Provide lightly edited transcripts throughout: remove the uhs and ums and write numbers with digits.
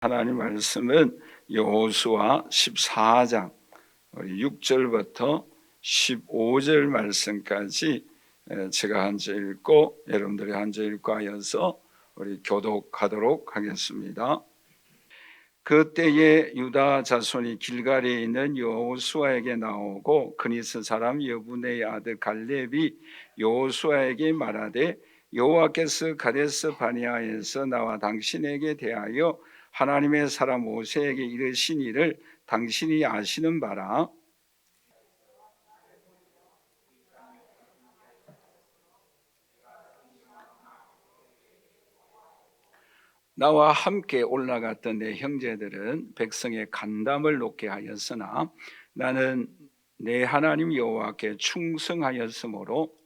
하나님 말씀은 여호수아 14장 6절부터 15절 말씀까지 제가 한절 읽고 여러분들이 한절 읽고 하여서 우리 교독하도록 하겠습니다. 그때에 유다 자손이 길갈에 있는 여호수아에게 나오고 그니스 사람 여분의 아들 갈렙이 여호수아에게 말하되 여호와께서 가데스 바네아에서 나와 당신에게 대하여 하나님의 사람 모세에게 이르신 일을 당신이 아시는 바라. 나와 함께 올라갔던 내 형제들은 백성의 간담을 놓게 하였으나 나는 내 하나님 여호와께 충성하였으므로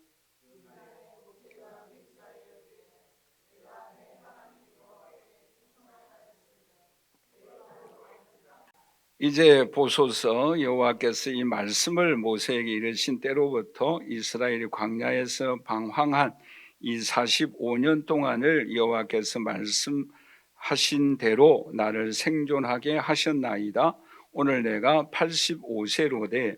이제 보소서, 여호와께서 이 말씀을 모세에게 이르신 때로부터 이스라엘이 광야에서 방황한 이 45년 동안을 여호와께서 말씀하신 대로 나를 생존하게 하셨나이다. 오늘 내가 85세로 돼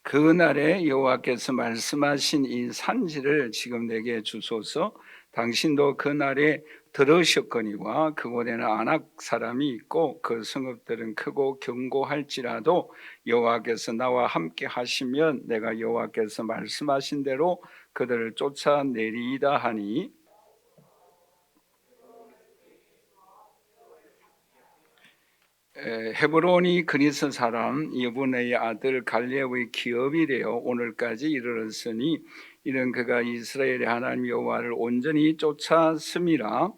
그날에 여호와께서 말씀하신 이 산지를 지금 내게 주소서. 당신도 그날에 들으셨거니와 그곳에는 아낙 사람이 있고 그 성읍들은 크고 견고할지라도 여호와께서 나와 함께 하시면 내가 여호와께서 말씀하신 대로 그들을 쫓아내리이다 하니, 헤브론이 그니스 사람 여분의 아들 갈렙의 기업이 되어 오늘까지 이르렀으니 이는 그가 이스라엘의 하나님 여호와를 온전히 쫓았음이라.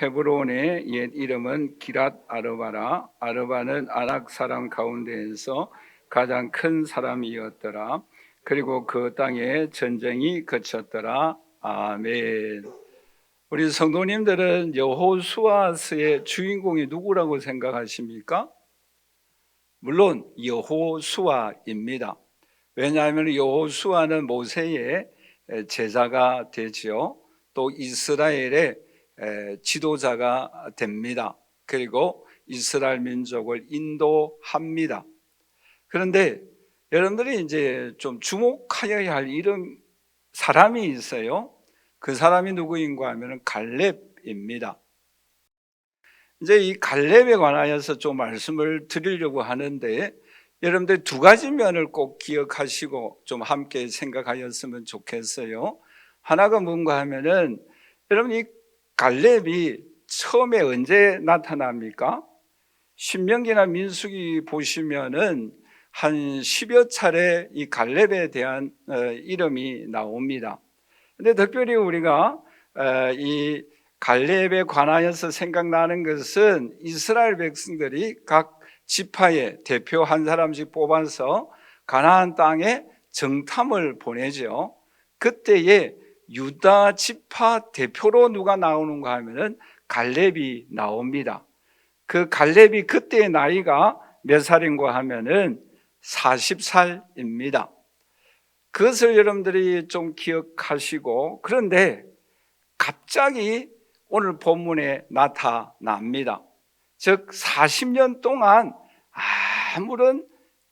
헤브론의 옛 이름은 기랏 아르바라. 아르바는 아낙 사람 가운데에서 가장 큰 사람이었더라. 그리고 그 땅에 전쟁이 그쳤더라. 아멘. 우리 성도님들은 여호수아서의 주인공이 누구라고 생각하십니까? 물론 여호수아입니다. 왜냐하면 여호수아는 모세의 제자가 되지요. 또 이스라엘의 지도자가 됩니다. 그리고 이스라엘 민족을 인도합니다. 그런데 여러분들이 이제 좀 주목하여야 할 이런 사람이 있어요. 그 사람이 누구인가 하면 갈렙입니다. 이제 이 갈렙에 관하여서 좀 말씀을 드리려고 하는데 여러분들 두 가지 면을 꼭 기억하시고 좀 함께 생각하였으면 좋겠어요. 하나가 뭔가 하면은 여러분 이 갈렙이 처음에 언제 나타납니까? 신명기나 민수기 보시면은 한 10여 차례 이 갈렙에 대한 이름이 나옵니다. 근데 특별히 우리가 이 갈렙에 관하여서 생각나는 것은 이스라엘 백성들이 각 지파의 대표 한 사람씩 뽑아서 가나안 땅에 정탐을 보내죠. 그때에 유다 지파 대표로 누가 나오는가 하면은 갈렙이 나옵니다. 그 갈렙이 그때의 나이가 몇 살인가 하면은 40살입니다. 그것을 여러분들이 좀 기억하시고, 그런데 갑자기 오늘 본문에 나타납니다. 즉 40년 동안 아무런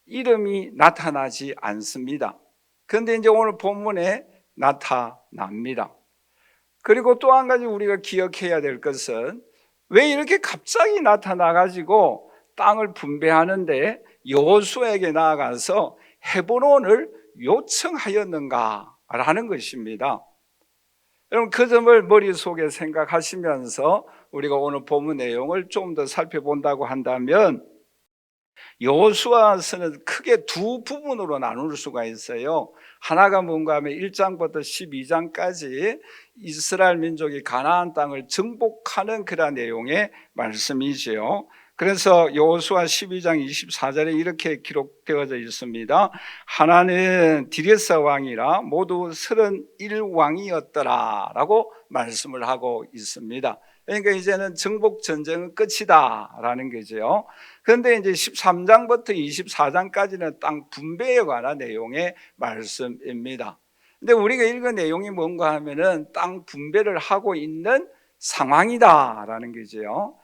이름이 나타나지 않습니다. 그런데 이제 오늘 본문에 나타납니다. 그리고 또 한 가지 우리가 기억해야 될 것은 왜 이렇게 갑자기 나타나가지고 땅을 분배하는데 여호수아에게 나아가서 헤브론을 요청하였는가라는 것입니다. 여러분 그 점을 머릿속에 생각하시면서 우리가 오늘 본문 내용을 좀 더 살펴본다고 한다면 여호수아서는 크게 두 부분으로 나눌 수가 있어요. 하나가 뭔가 하면 1장부터 12장까지 이스라엘 민족이 가나안 땅을 정복하는 그런 내용의 말씀이지요. 그래서 여호수아 12장 24절에 이렇게 기록되어져 있습니다. 하나는 디레스 왕이라 모두 31왕이었더라 라고 말씀을 하고 있습니다. 그러니까 이제는 정복 전쟁은 끝이다라는 거죠. 그런데 이제 13장부터 24장까지는 땅 분배에 관한 내용의 말씀입니다. 근데 우리가 읽은 내용이 뭔가 하면은 땅 분배를 하고 있는 상황이다라는 거죠.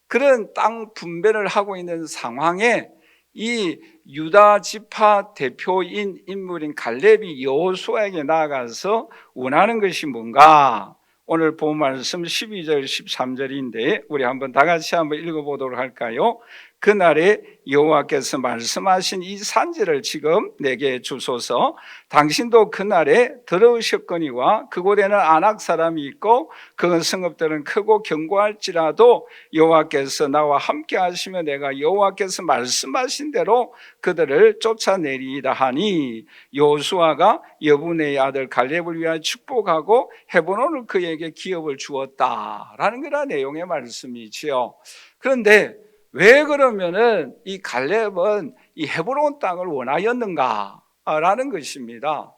그런 땅 분배를 하고 있는 상황에 이 유다 지파 대표인 인물인 갈렙이 여호수아에게 나아가서 원하는 것이 뭔가? 오늘 본 말씀 12절 13절인데 우리 한번 다 같이 한번 읽어보도록 할까요? 그날에 여호와께서 말씀하신 이 산지를 지금 내게 주소서. 당신도 그날에 들으셨거니와 그곳에는 아낙 사람이 있고 그 성읍들은 크고 견고할지라도 여호와께서 나와 함께 하시며 내가 여호와께서 말씀하신 대로 그들을 쫓아내리이다 하니 여호수아가 여분의 아들 갈렙을 위하여 축복하고 헤브론을 그에게 기업을 주었다라는 그런 내용의 말씀이지요. 그런데 왜 그러면은 이 갈렙은 이 헤브론 땅을 원하였는가라는 것입니다.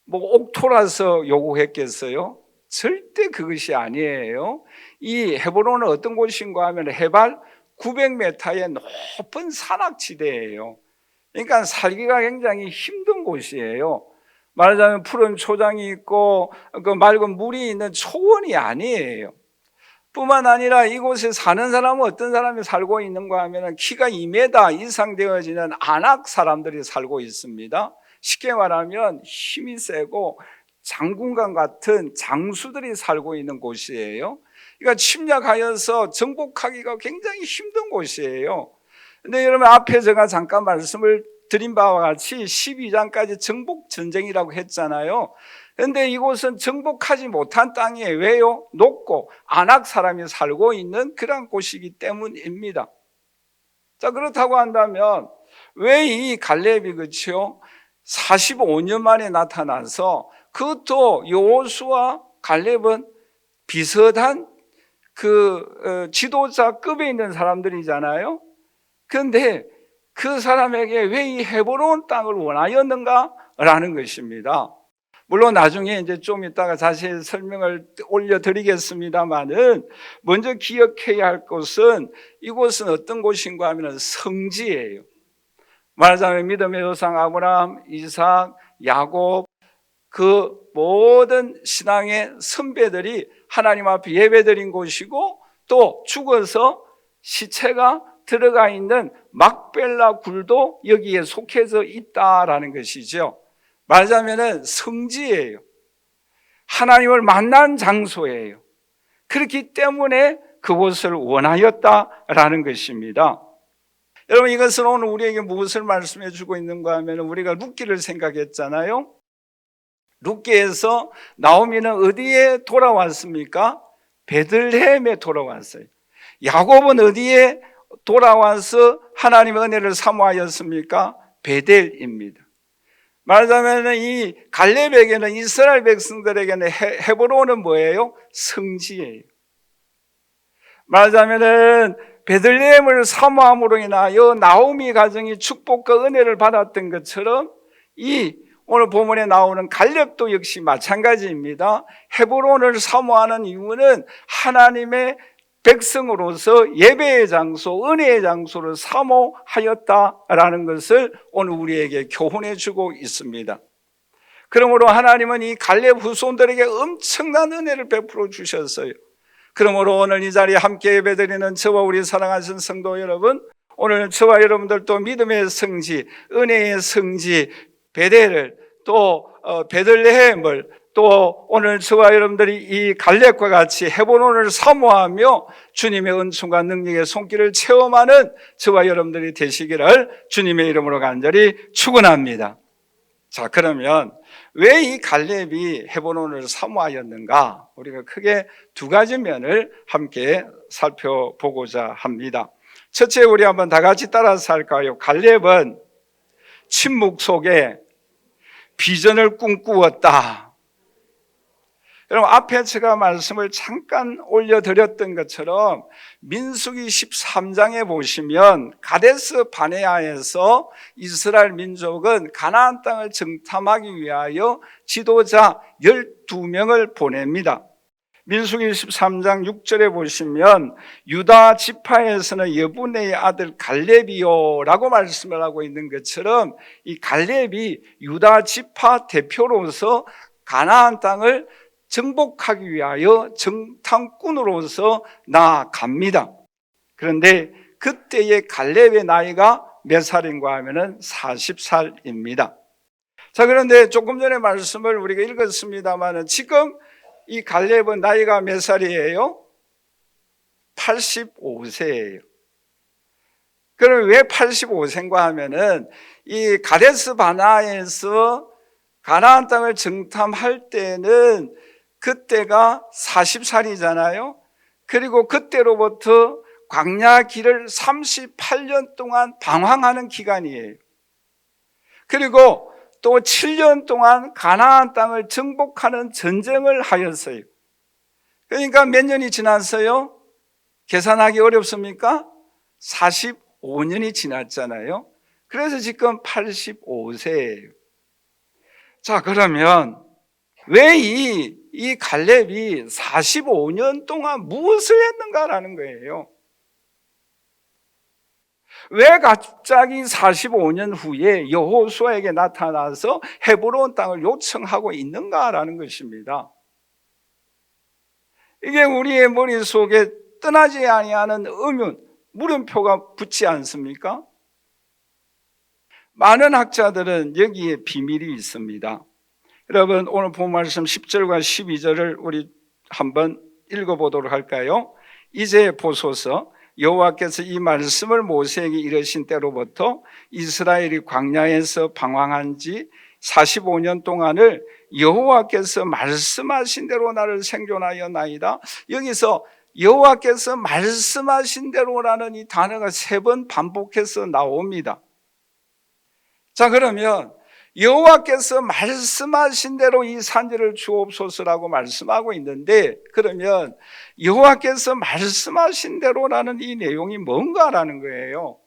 뭐 옥토라서 요구했겠어요? 절대 그것이 아니에요. 이 헤브론은 어떤 곳인가 하면 해발 900m의 높은 산악지대예요. 그러니까 살기가 굉장히 힘든 곳이에요. 말하자면 푸른 초장이 있고 그 맑은 물이 있는 초원이 아니에요. 뿐만 아니라 이곳에 사는 사람은 어떤 사람이 살고 있는가 하면 키가 2m 이상 되어지는 아낙 사람들이 살고 있습니다. 쉽게 말하면 힘이 세고 장군감 같은 장수들이 살고 있는 곳이에요. 그러니까 침략하여서 정복하기가 굉장히 힘든 곳이에요. 근데 여러분 앞에 제가 잠깐 말씀을 드린 바와 같이 12장까지 정복 전쟁이라고 했잖아요. 그런데 이곳은 정복하지 못한 땅이에요. 왜요? 높고 아낙 사람이 살고 있는 그런 곳이기 때문입니다. 자, 그렇다고 한다면 왜 이 갈렙이 그렇죠? 45년 만에 나타나서 그것도 여호수아 갈렙은 비슷한 그 지도자급에 있는 사람들이잖아요. 그런데 그 사람에게 왜 이 헤브론 땅을 원하였는가라는 것입니다. 물론 나중에 이제 좀 이따가 자세히 설명을 올려드리겠습니다만은 먼저 기억해야 할 것은 이곳은 어떤 곳인가 하면 성지예요. 말하자면 믿음의 조상 아브라함, 이삭, 야곱 그 모든 신앙의 선배들이 하나님 앞에 예배드린 곳이고 또 죽어서 시체가 들어가 있는 막벨라 굴도 여기에 속해져 있다라는 것이죠. 말하자면 성지예요. 하나님을 만난 장소예요. 그렇기 때문에 그곳을 원하였다라는 것입니다. 여러분 이것은 오늘 우리에게 무엇을 말씀해 주고 있는가 하면 우리가 룻기를 생각했잖아요. 룻기에서 나오미는 어디에 돌아왔습니까? 베들레헴에 돌아왔어요. 야곱은 어디에 돌아와서 하나님의 은혜를 사모하였습니까? 베델입니다. 말하자면 이 갈렙에게는 이스라엘 백성들에게는 헤브론은 뭐예요? 성지예요. 말하자면 베들레헴을 사모함으로 인하여 나오미 가정이 축복과 은혜를 받았던 것처럼 이 오늘 본문에 나오는 갈렙도 역시 마찬가지입니다. 헤브론을 사모하는 이유는 하나님의 백성으로서 예배의 장소, 은혜의 장소를 사모하였다라는 것을 오늘 우리에게 교훈해 주고 있습니다. 그러므로 하나님은 이 갈렙 후손들에게 엄청난 은혜를 베풀어 주셨어요. 그러므로 오늘 이 자리에 함께 예배드리는 저와 우리 사랑하신 성도 여러분, 오늘 저와 여러분들도 믿음의 성지, 은혜의 성지 베델을 또 베들레헴을 또 오늘 저와 여러분들이 이 갈렙과 같이 헤브론을 사모하며 주님의 은총과 능력의 손길을 체험하는 저와 여러분들이 되시기를 주님의 이름으로 간절히 축원합니다. 자, 그러면 왜 이 갈렙이 헤브론을 사모하였는가? 우리가 크게 두 가지 면을 함께 살펴보고자 합니다. 첫째, 우리 한번 다 같이 따라서 할까요? 갈렙은 침묵 속에 비전을 꿈꾸었다. 여러분 앞에 제가 말씀을 잠깐 올려드렸던 것처럼 민수기 13장에 보시면 가데스 바네아에서 이스라엘 민족은 가나안 땅을 정탐하기 위하여 지도자 12명을 보냅니다. 민수기 13장 6절에 보시면 유다 지파에서는 여분의 아들 갈렙이요라고 말씀을 하고 있는 것처럼 이 갈렙이 유다 지파 대표로서 가나안 땅을 정복하기 위하여 정탐꾼으로서 나아갑니다. 그런데 그때의 갈렙의 나이가 몇 살인가 하면은 40살입니다. 자, 그런데 조금 전에 말씀을 우리가 읽었습니다만은 지금 이 갈렙은 나이가 몇 살이에요? 85세예요. 그럼 왜 85세인가 하면은 이 가데스 바나에서 가나안 땅을 정탐할 때는 그때가 40살이잖아요. 그리고 그때로부터 광야 길을 38년 동안 방황하는 기간이에요. 그리고 또 7년 동안 가나안 땅을 정복하는 전쟁을 하였어요. 그러니까 몇 년이 지났어요? 계산하기 어렵습니까? 45년이 지났잖아요. 그래서 지금 85세예요. 자, 그러면 왜 이 갈렙이 45년 동안 무엇을 했는가라는 거예요. 왜 갑자기 45년 후에 여호수아에게 나타나서 헤브론 땅을 요청하고 있는가라는 것입니다. 이게 우리의 머릿속에 떠나지 아니하는 의문, 물음표가 붙지 않습니까? 많은 학자들은 여기에 비밀이 있습니다. 여러분, 오늘 본 말씀 10절과 12절을 우리 한번 읽어보도록 할까요? 이제 보소서, 여호와께서 이 말씀을 모세에게 이르신 때로부터 이스라엘이 광야에서 방황한 지 45년 동안을 여호와께서 말씀하신 대로 나를 생존하여 나이다. 여기서 여호와께서 말씀하신 대로라는 이 단어가 3번 반복해서 나옵니다. 자, 그러면 여호와께서 말씀하신 대로 이 산지를 주옵소서라고 말씀하고 있는데, 그러면 여호와께서 말씀하신 대로라는 이 내용이 뭔가라는 거예요.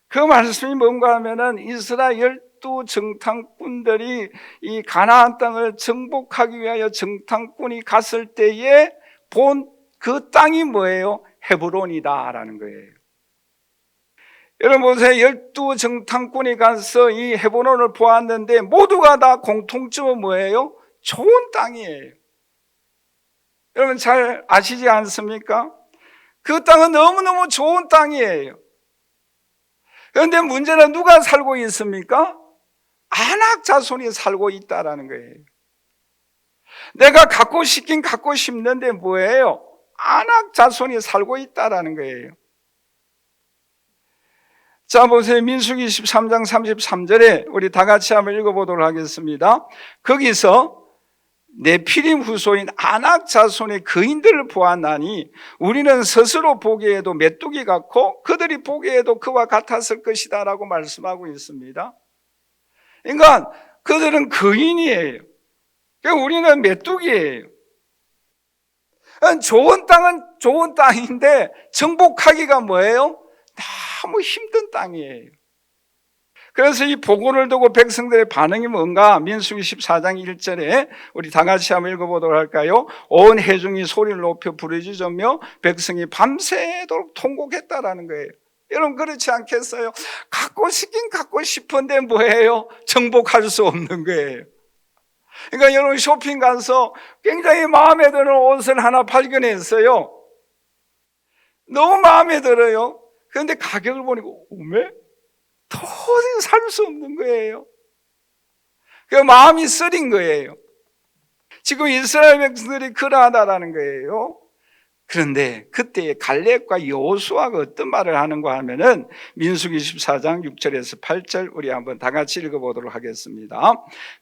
그 말씀이 뭔가 하면은 이스라엘 12 정탐꾼들이 이 가나안 땅을 정복하기 위하여 정탐꾼이 갔을 때에 본 그 땅이 뭐예요? 헤브론이다라는 거예요. 여러분 보세요. 12 정탐꾼이 가서 이 헤브론을 보았는데 모두가 다 공통점은 뭐예요? 좋은 땅이에요. 여러분 잘 아시지 않습니까? 그 땅은 너무너무 좋은 땅이에요. 그런데 문제는 누가 살고 있습니까? 아낙 자손이 살고 있다라는 거예요. 내가 갖고 싶긴 갖고 싶는데 뭐예요? 아낙 자손이 살고 있다라는 거예요. 자, 보세요. 민수기 13장 33절에 우리 다 같이 한번 읽어보도록 하겠습니다. 거기서 네피림 후손인 아낙 자손의 거인들을 보았나니 우리는 스스로 보기에도 메뚜기 같고 그들이 보기에도 그와 같았을 것이다 라고 말씀하고 있습니다. 그러니까 그들은 거인이에요. 우리는 메뚜기예요. 좋은 땅은 좋은 땅인데 정복하기가 뭐예요? 너무 힘든 땅이에요. 그래서 이 복원을 두고 백성들의 반응이 뭔가? 민수기 14장 1절에 우리 다 같이 한번 읽어보도록 할까요? 온 회중이 소리를 높여 부르짖으며 백성이 밤새도록 통곡했다라는 거예요. 여러분 그렇지 않겠어요? 갖고 싶긴 갖고 싶은데 뭐예요? 정복할 수 없는 거예요. 그러니까 여러분 쇼핑 가서 굉장히 마음에 드는 옷을 하나 발견했어요. 너무 마음에 들어요. 그런데 가격을 보니까 오메? 도저히 살 수 없는 거예요. 그 마음이 쓰린 거예요. 지금 이스라엘 백성들이 그러하다라는 거예요. 그런데 그때 갈렙과 여호수아가 어떤 말을 하는가 하면은 민수기 14장 6절에서 8절 우리 한번 다 같이 읽어보도록 하겠습니다.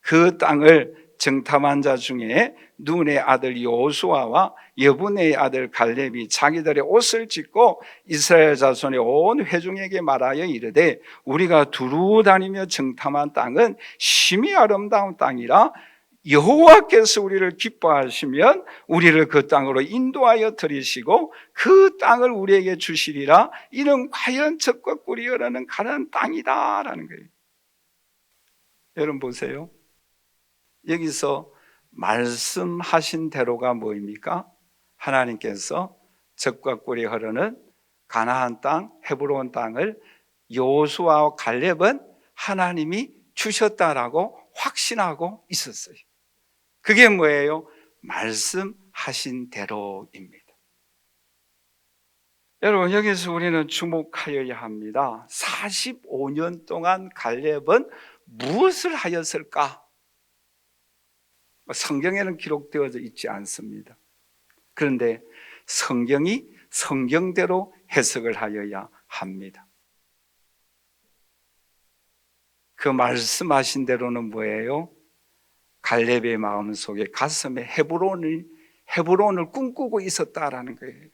그 땅을 정탐한 자 중에 눈의 아들 여호수아와 여분의 아들 갈렙이 자기들의 옷을 찢고 이스라엘 자손의 온 회중에게 말하여 이르되 우리가 두루 다니며 정탐한 땅은 심히 아름다운 땅이라 여호와께서 우리를 기뻐하시면 우리를 그 땅으로 인도하여 들이시고 그 땅을 우리에게 주시리라. 이는 과연 젖과 꿀이 흐르는 가나안 땅이다 라는 거예요. 여러분 보세요. 여기서 말씀하신 대로가 뭐입니까? 하나님께서 젖과 꿀이 흐르는 가나안 땅, 헤브론 땅을 여호수아와 갈렙은 하나님이 주셨다라고 확신하고 있었어요. 그게 뭐예요? 말씀하신 대로입니다. 여러분, 여기서 우리는 주목하여야 합니다. 45년 동안 갈렙은 무엇을 하였을까? 성경에는 기록되어져 있지 않습니다. 그런데 성경이 성경대로 해석을 하여야 합니다. 그 말씀하신 대로는 뭐예요? 갈렙의 마음속에 가슴에 헤브론을 꿈꾸고 있었다라는 거예요.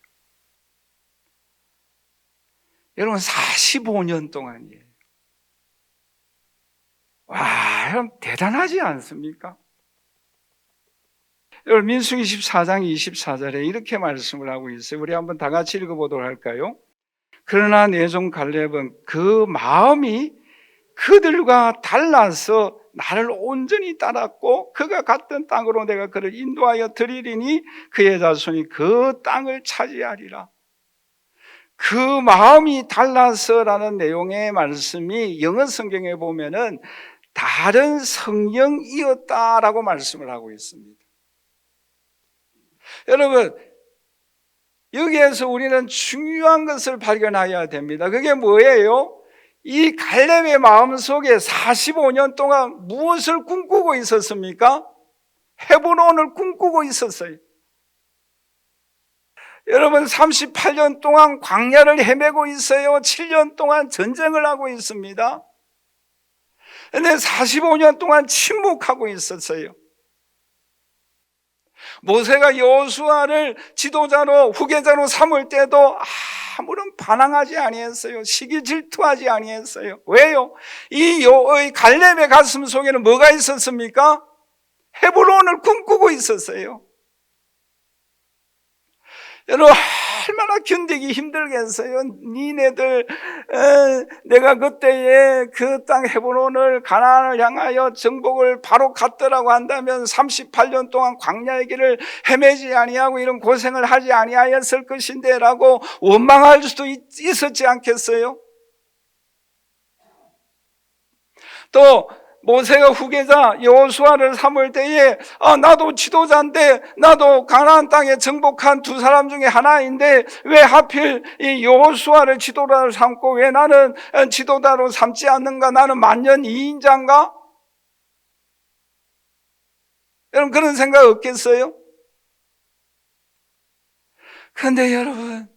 여러분, 45년 동안이에요. 와, 여러분 대단하지 않습니까? 여러분, 민수기 14장 24절에 이렇게 말씀을 하고 있어요. 우리 한번 다 같이 읽어보도록 할까요? 그러나 내 종 갈렙은 그 마음이 그들과 달라서 나를 온전히 따랐고 그가 갔던 땅으로 내가 그를 인도하여 드리리니 그의 자손이 그 땅을 차지하리라. 그 마음이 달라서라는 내용의 말씀이 영어 성경에 보면은 다른 성령이었다라고 말씀을 하고 있습니다. 여러분, 여기에서 우리는 중요한 것을 발견해야 됩니다. 그게 뭐예요? 이 갈렙의 마음속에 45년 동안 무엇을 꿈꾸고 있었습니까? 헤브론을 꿈꾸고 있었어요. 여러분, 38년 동안 광야를 헤매고 있어요. 7년 동안 전쟁을 하고 있습니다. 그런데 45년 동안 침묵하고 있었어요. 모세가 여호수아를 지도자로 후계자로 삼을 때도 아무런 반항하지 아니했어요. 시기 질투하지 아니했어요. 왜요? 이 갈렙의 가슴 속에는 뭐가 있었습니까? 헤브론을 꿈꾸고 있었어요. 여러분, 얼마나 견디기 힘들겠어요. 니네들 내가 그때에 그 땅 헤브론을 가나안을 향하여 정복을 바로 갔더라고 한다면 38년 동안 광야의 길을 헤매지 아니하고 이런 고생을 하지 아니하였을 것인데 라고 원망할 수도 있었지 않겠어요? 또 모세가 후계자 여호수아를 삼을 때에 나도 지도자인데 나도 가나안 땅에 정복한 두 사람 중에 하나인데 왜 하필 이 여호수아를 지도자로 삼고 왜 나는 지도자로 삼지 않는가? 나는 만년 2인자인가? 여러분, 그런 생각 없겠어요? 그런데 여러분,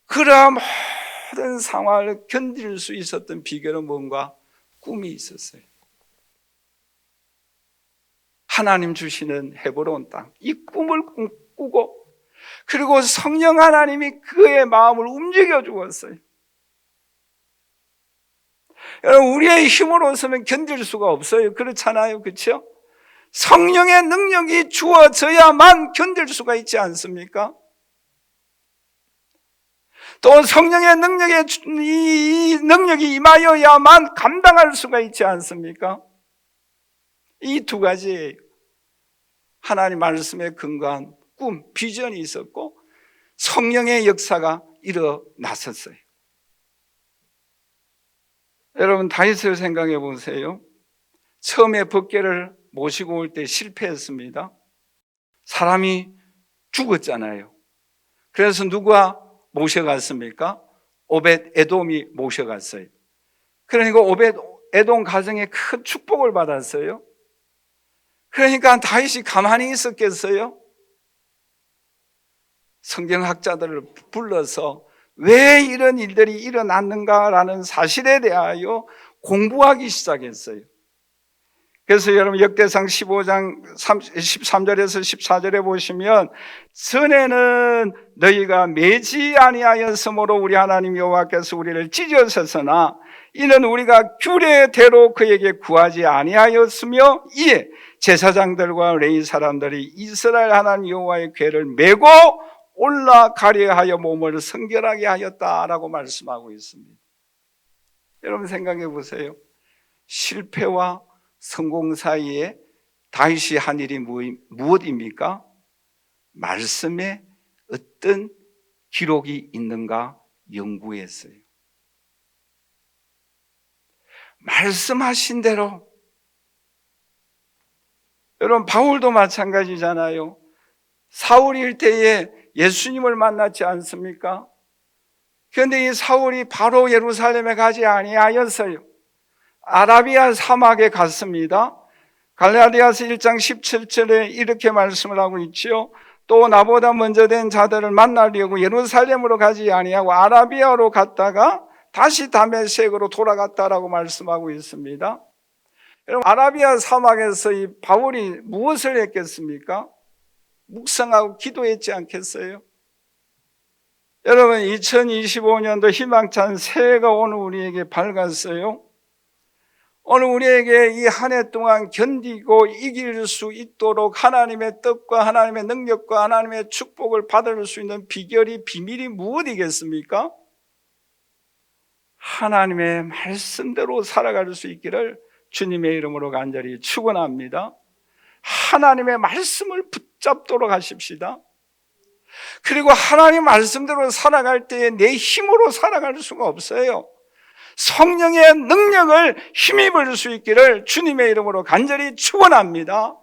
그러한 모든 상황을 견딜 수 있었던 비결은 뭔가? 꿈이 있었어요. 하나님 주시는 헤브론 땅, 이 꿈을 꿈꾸고 그리고 성령 하나님이 그의 마음을 움직여 주었어요. 여러분, 우리의 힘으로서는 견딜 수가 없어요. 그렇잖아요, 그렇죠? 성령의 능력이 주어져야만 견딜 수가 있지 않습니까? 또 성령의 이 능력이 임하여야만 감당할 수가 있지 않습니까? 이 두 가지예요. 하나님 말씀에 근거한 꿈, 비전이 있었고 성령의 역사가 일어났었어요. 여러분, 다윗을 생각해 보세요. 처음에 법궤를 모시고 올 때 실패했습니다. 사람이 죽었잖아요. 그래서 누가 모셔갔습니까? 오벳 에돔이 모셔갔어요. 그러니까 오벳 에돔 가정에 큰 축복을 받았어요. 그러니까 다윗이 가만히 있었겠어요? 성경학자들을 불러서 왜 이런 일들이 일어났는가라는 사실에 대하여 공부하기 시작했어요. 그래서 여러분, 역대상 15장 13절에서 14절에 보시면 전에는 너희가 매지 아니하였으므로 우리 하나님 여호와께서 우리를 찢으셨으나 이는 우리가 규례대로 그에게 구하지 아니하였으며 이에 제사장들과 레위 사람들이 이스라엘 하나님 여호와의 궤를 메고 올라가려 하여 몸을 성결하게 하였다라고 말씀하고 있습니다. 여러분, 생각해 보세요. 실패와 성공 사이에 다윗이 한 일이 무엇입니까? 말씀에 어떤 기록이 있는가 연구했어요. 말씀하신 대로. 여러분, 바울도 마찬가지잖아요. 사울일 때에 예수님을 만났지 않습니까? 그런데 이 사울이 바로 예루살렘에 가지 아니하였어요. 아라비아 사막에 갔습니다. 갈라디아서 1장 17절에 이렇게 말씀을 하고 있지요. 또 나보다 먼저 된 자들을 만나려고 예루살렘으로 가지 아니하고 아라비아로 갔다가 다시 다메섹으로 돌아갔다라고 말씀하고 있습니다. 여러분, 아라비아 사막에서 이 바울이 무엇을 했겠습니까? 묵상하고 기도했지 않겠어요? 여러분, 2025년도 희망찬 새해가 오늘 우리에게 밝았어요. 오늘 우리에게 이 한 해 동안 견디고 이길 수 있도록 하나님의 뜻과 하나님의 능력과 하나님의 축복을 받을 수 있는 비밀이 무엇이겠습니까? 하나님의 말씀대로 살아갈 수 있기를 주님의 이름으로 간절히 축원합니다. 하나님의 말씀을 붙잡도록 하십시다. 그리고 하나님 말씀대로 살아갈 때에 내 힘으로 살아갈 수가 없어요. 성령의 능력을 힘입을 수 있기를 주님의 이름으로 간절히 축원합니다.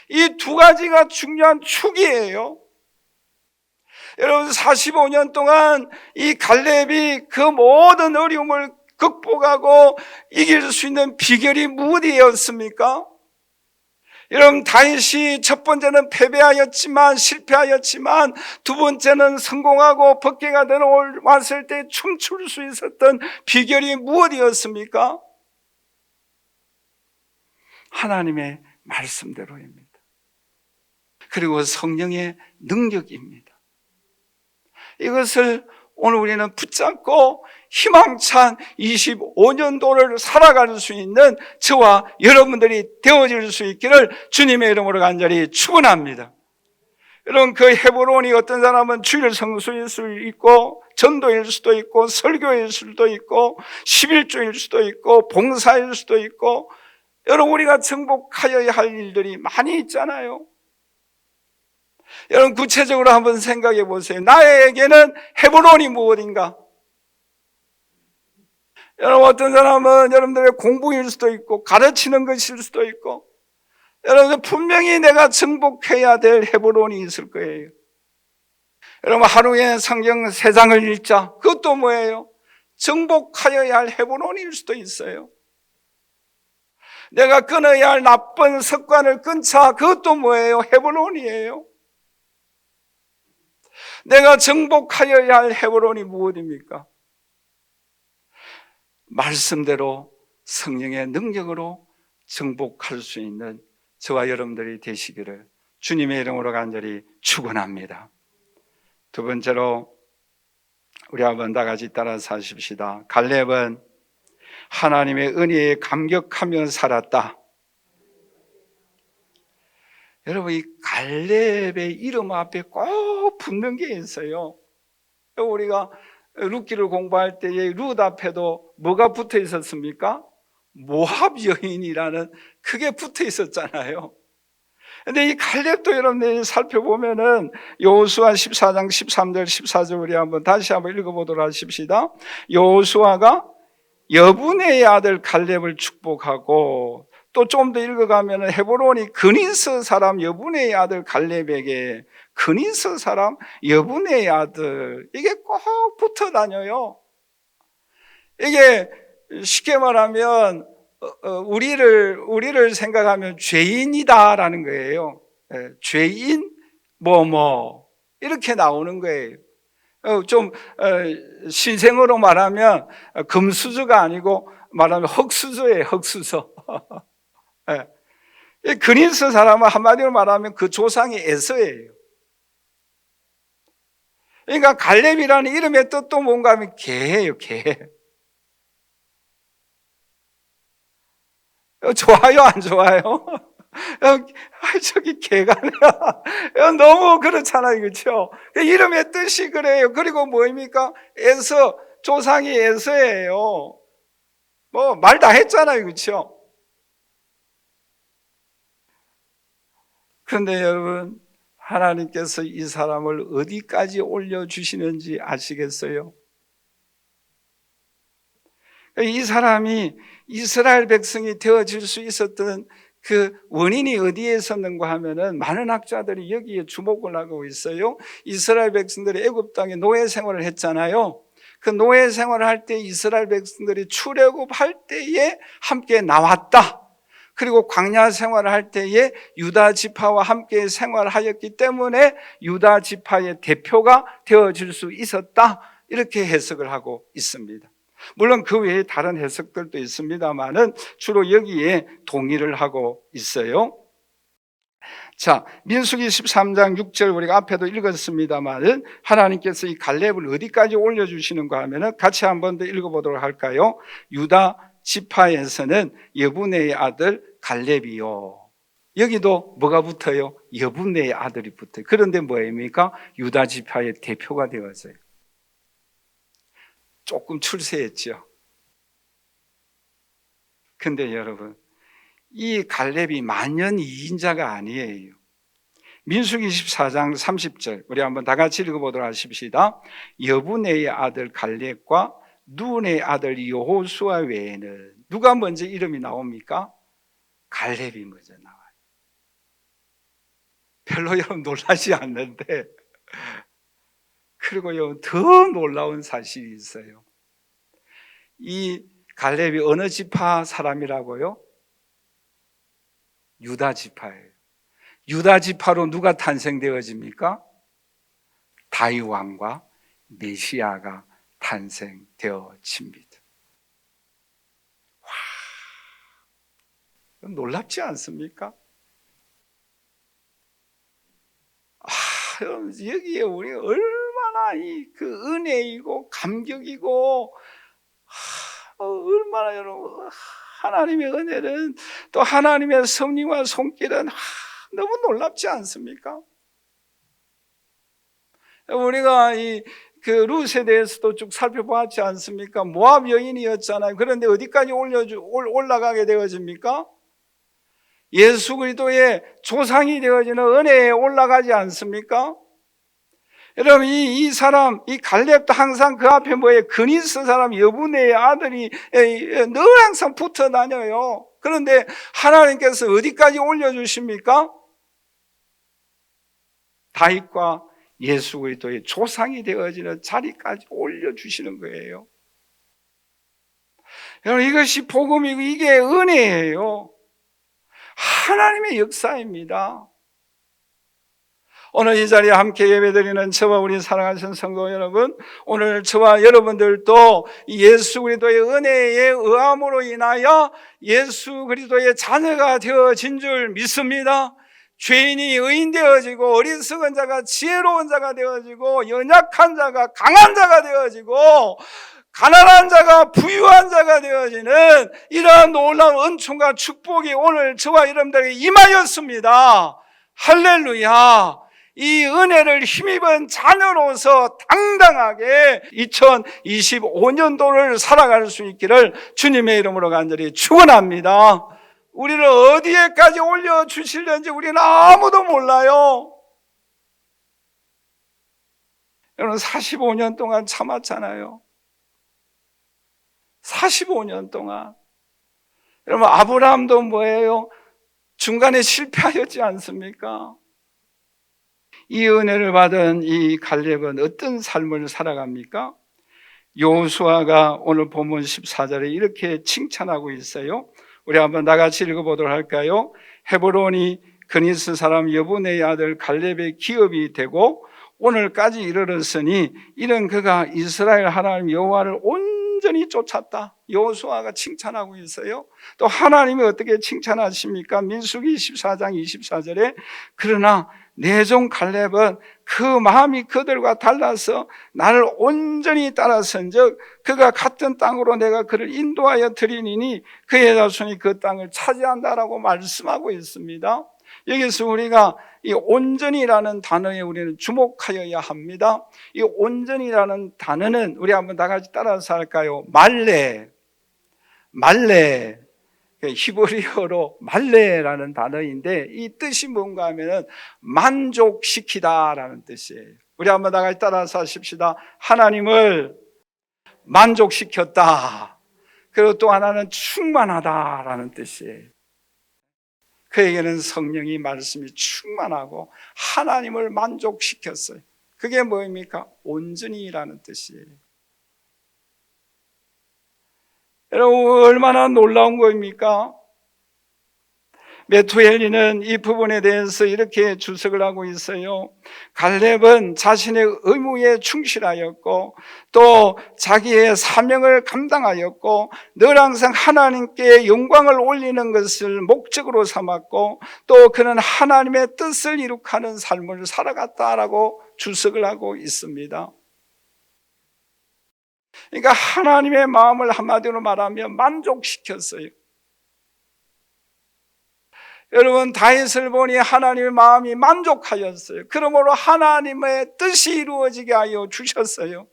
이 두 가지가 중요한 축이에요. 여러분, 45년 동안 이 갈렙이 그 모든 어려움을 극복하고 이길 수 있는 비결이 무엇이었습니까? 여러분, 다윗이 첫 번째는 패배하였지만 실패하였지만 두 번째는 성공하고 법궤가 들어왔을 때 춤출 수 있었던 비결이 무엇이었습니까? 하나님의 말씀대로입니다. 그리고 성령의 능력입니다. 이것을 오늘 우리는 붙잡고 희망찬 25년도를 살아갈 수 있는 저와 여러분들이 되어질 수 있기를 주님의 이름으로 간절히 축원합니다. 여러분, 그 헤브론이 어떤 사람은 주일 성수일 수도 있고 전도일 수도 있고 설교일 수도 있고 11조일 수도 있고 봉사일 수도 있고, 여러분, 우리가 정복하여야 할 일들이 많이 있잖아요. 여러분, 구체적으로 한번 생각해 보세요. 나에게는 헤브론이 무엇인가? 여러분, 어떤 사람은 여러분들의 공부일 수도 있고 가르치는 것일 수도 있고, 여러분, 분명히 내가 정복해야 될 헤브론이 있을 거예요. 여러분, 하루에 성경 3장을 읽자. 그것도 뭐예요? 정복하여야 할 헤브론일 수도 있어요. 내가 끊어야 할 나쁜 습관을 끊자. 그것도 뭐예요? 헤브론이에요. 내가 정복하여야 할 헤브론이 무엇입니까? 말씀대로 성령의 능력으로 정복할 수 있는 저와 여러분들이 되시기를 주님의 이름으로 간절히 축원합니다. 두 번째로 우리 한번 다 같이 따라서 하십시다. 갈렙은 하나님의 은혜에 감격하며 살았다. 여러분, 이 갈렙의 이름 앞에 꼭 붙는 게 있어요. 우리가 룻기를 공부할 때에 룻 앞에도 뭐가 붙어 있었습니까? 모압 여인이라는 그게 붙어 있었잖아요. 근데 이 갈렙도 여러분들이 살펴보면은 여호수아 14장 13절 14절 우리 다시 한번 읽어보도록 하십시다. 여호수아가 여분의 아들 갈렙을 축복하고, 또 좀 더 읽어가면 헤브론이 그니스 사람 여분의 아들 갈렙에게, 그니스 사람 여분의 아들, 이게 꼭 붙어 다녀요. 이게 쉽게 말하면 우리를 생각하면 죄인이다라는 거예요. 죄인 이렇게 나오는 거예요. 좀 신생어로 말하면 금수저가 아니고 말하면 흙수저예요. 흙수저. 그니스 사람은 한마디로 말하면 그 조상이 에서예요. 그러니까 갈렙이라는 이름의 뜻도 뭔가 하면 개예요. 개. 좋아요, 안 좋아요? 저기 개가 너무 그렇잖아요, 그렇죠? 이름의 뜻이 그래요. 그리고 뭐입니까? 에서, 조상이 에서예요. 뭐 말 다 했잖아요, 그렇죠? 그런데 여러분, 하나님께서 이 사람을 어디까지 올려주시는지 아시겠어요? 이 사람이 이스라엘 백성이 되어질 수 있었던 그 원인이 어디에 있었는가 하면은 많은 학자들이 여기에 주목을 하고 있어요. 이스라엘 백성들이 애굽 땅에 노예 생활을 했잖아요. 그 노예 생활을 할 때 이스라엘 백성들이 출애굽할 때에 함께 나왔다. 그리고 광야 생활을 할 때에 유다 지파와 함께 생활하였기 때문에 유다 지파의 대표가 되어질 수 있었다. 이렇게 해석을 하고 있습니다. 물론 그 외에 다른 해석들도 있습니다만은 주로 여기에 동의를 하고 있어요. 자, 민수기 13장 6절 우리가 앞에도 읽었습니다만은 하나님께서 이 갈렙을 어디까지 올려주시는가 하면은 같이 한 번 더 읽어보도록 할까요? 유다 지파에서는 여분의 아들 갈렙이요. 여기도 뭐가 붙어요? 여분의 아들이 붙어요. 그런데 뭐입니까? 유다 지파의 대표가 되었어요. 조금 출세했죠. 근데 여러분, 이 갈렙이 만년 2인자가 아니에요. 민수기 24장 30절 우리 한번 다 같이 읽어보도록 하십시다. 여분의 아들 갈렙과 눈의 아들 여호수아 외에는 누가 먼저 이름이 나옵니까? 갈렙이 먼저 나와요. 별로 여러분 놀라지 않는데, 그리고 여러분 더 놀라운 사실이 있어요. 이 갈렙이 어느 지파 사람이라고요? 유다 지파예요. 유다 지파로 누가 탄생되어집니까? 다윗 왕과 메시아가 탄생되어집니다. 와, 놀랍지 않습니까? 여러분, 여기에 우리가 얼마나 그 은혜이고 감격이고, 얼마나 여러분 하나님의 은혜는, 또 하나님의 섭리와 손길은 너무 놀랍지 않습니까? 우리가 그 룻에 대해서도 쭉 살펴보았지 않습니까? 모압 여인이었잖아요. 그런데 어디까지 올라가게 되어집니까? 예수 그리스도의 조상이 되어지는 은혜에 올라가지 않습니까? 여러분, 이 사람, 이 갈렙도 항상 그 앞에 뭐예요? 그니스 사람 여분의 아들이 늘 항상 붙어 다녀요. 그런데 하나님께서 어디까지 올려주십니까? 다윗과 예수 그리스도의 조상이 되어지는 자리까지 올려주시는 거예요. 여러분, 이것이 복음이고 이게 은혜예요. 하나님의 역사입니다. 오늘 이 자리에 함께 예배드리는 저와 우리 사랑하신 성도 여러분, 오늘 저와 여러분들도 예수 그리스도의 은혜에 의함으로 인하여 예수 그리스도의 자녀가 되어진 줄 믿습니다. 죄인이 의인 되어지고 어리석은 자가 지혜로운 자가 되어지고 연약한 자가 강한 자가 되어지고 가난한 자가 부유한 자가 되어지는 이러한 놀라운 은총과 축복이 오늘 저와 여러분들에게 임하였습니다. 할렐루야. 이 은혜를 힘입은 자녀로서 당당하게 2025년도를 살아갈 수 있기를 주님의 이름으로 간절히 축원합니다. 우리를 어디에까지 올려주실는지 우리는 아무도 몰라요. 여러분 45년 동안 참았잖아요. 45년 동안. 여러분 아브라함도 뭐예요? 중간에 실패하였지 않습니까? 이 은혜를 받은 이 갈렙은 어떤 삶을 살아갑니까? 여호수아가 오늘 본문 14절에 이렇게 칭찬하고 있어요. 우리 한번 나같이 읽어보도록 할까요? 헤브론이 그니스 사람 여분의 아들 갈렙의 기업이 되고 오늘까지 이르렀으니 이는 그가 이스라엘 하나님 여호와를 온전히 쫓았다. 여호수아가 칭찬하고 있어요. 또 하나님이 어떻게 칭찬하십니까? 민수기 14장 24절에 그러나 내 종 갈렙은 그 마음이 그들과 달라서 나를 온전히 따라선즉 그가 같은 땅으로 내가 그를 인도하여 드리니 그의 자손이 그 땅을 차지한다라고 말씀하고 있습니다. 여기서 우리가 이 온전이라는 단어에 우리는 주목하여야 합니다. 이 온전이라는 단어는 우리 한번 다 같이 따라서 할까요? 말레. 히브리어로 말레라는 단어인데 이 뜻이 뭔가 하면은 만족시키다라는 뜻이에요. 우리 한번 다 같이 따라서 하십시다. 하나님을 만족시켰다. 그리고 또 하나는 충만하다라는 뜻이에요. 그에게는 성령이 말씀이 충만하고 하나님을 만족시켰어요. 그게 뭐입니까? 온전히라는 뜻이에요. 여러분 얼마나 놀라운 거입니까? 메투엘리는 이 부분에 대해서 이렇게 주석을 하고 있어요. 갈렙은 자신의 의무에 충실하였고 또 자기의 사명을 감당하였고 늘 항상 하나님께 영광을 올리는 것을 목적으로 삼았고 또 그는 하나님의 뜻을 이룩하는 삶을 살아갔다라고 주석을 하고 있습니다. 그러니까 하나님의 마음을 한마디로 말하면 만족시켰어요. 여러분 다윗을 보니 하나님의 마음이 만족하였어요. 그러므로 하나님의 뜻이 이루어지게 하여 주셨어요.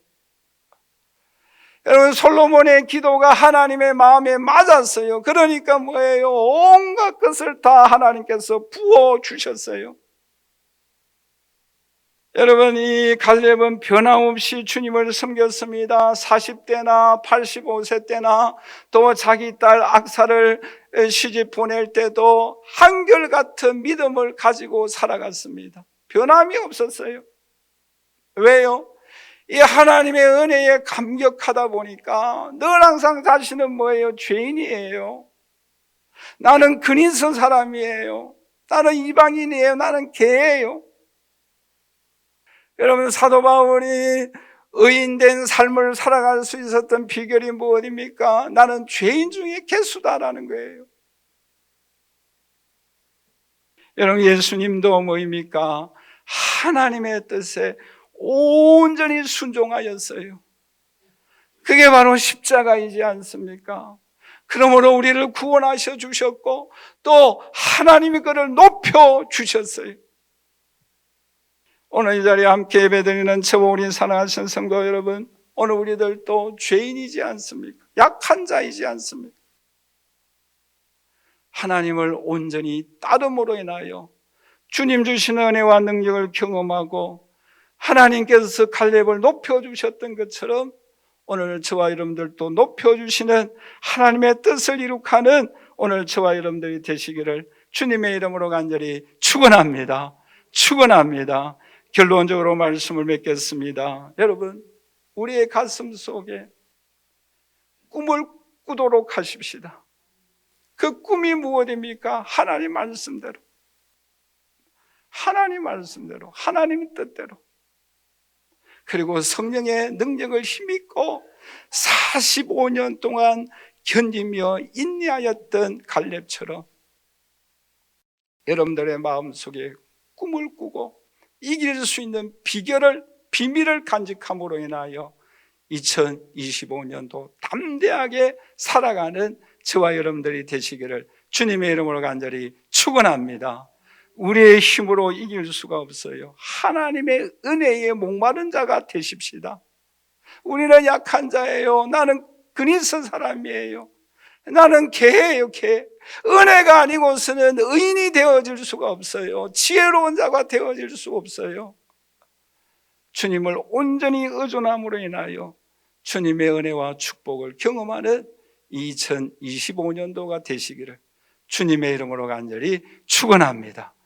여러분 솔로몬의 기도가 하나님의 마음에 맞았어요. 그러니까 뭐예요? 온갖 것을 다 하나님께서 부어주셨어요. 여러분 이 갈렙은 변함없이 주님을 섬겼습니다. 40대나 85세 때나 또 자기 딸 악사를 시집 보낼 때도 한결같은 믿음을 가지고 살아갔습니다. 변함이 없었어요. 왜요? 이 하나님의 은혜에 감격하다 보니까 늘 항상 자신은 뭐예요? 죄인이에요. 나는 근인선 사람이에요. 나는 이방인이에요. 나는 개예요. 여러분 사도 바울이 의인된 삶을 살아갈 수 있었던 비결이 무엇입니까? 나는 죄인 중에 개수다라는 거예요. 여러분 예수님도 뭐입니까? 하나님의 뜻에 온전히 순종하였어요. 그게 바로 십자가이지 않습니까? 그러므로 우리를 구원하셔 주셨고 또 하나님이 그를 높여 주셨어요. 오늘 이 자리에 함께 예배드리는 저와 우리 사랑하신 성도 여러분, 오늘 우리들도 죄인이지 않습니까? 약한 자이지 않습니까? 하나님을 온전히 따름으로 인하여 주님 주시는 은혜와 능력을 경험하고 하나님께서 갈렙을 높여주셨던 것처럼 오늘 저와 여러분들도 높여주시는 하나님의 뜻을 이룩하는 오늘 저와 여러분들이 되시기를 주님의 이름으로 간절히 축원합니다. 축원합니다. 결론적으로 말씀을 맺겠습니다. 여러분 우리의 가슴 속에 꿈을 꾸도록 하십시다. 그 꿈이 무엇입니까? 하나님 말씀대로, 하나님 말씀대로, 하나님 뜻대로, 그리고 성령의 능력을 힘입고 45년 동안 견디며 인내하였던 갈렙처럼 여러분들의 마음속에 꿈을 꾸고 이길 수 있는 비밀을 간직함으로 인하여 2025년도 담대하게 살아가는 저와 여러분들이 되시기를 주님의 이름으로 간절히 축원합니다. 우리의 힘으로 이길 수가 없어요. 하나님의 은혜에 목마른 자가 되십시다. 우리는 약한 자예요. 나는 근인선 사람이에요. 나는 개예요, 개. 은혜가 아니고서는 의인이 되어질 수가 없어요. 지혜로운 자가 되어질 수 없어요. 주님을 온전히 의존함으로 인하여 주님의 은혜와 축복을 경험하는 2025년도가 되시기를 주님의 이름으로 간절히 축원합니다.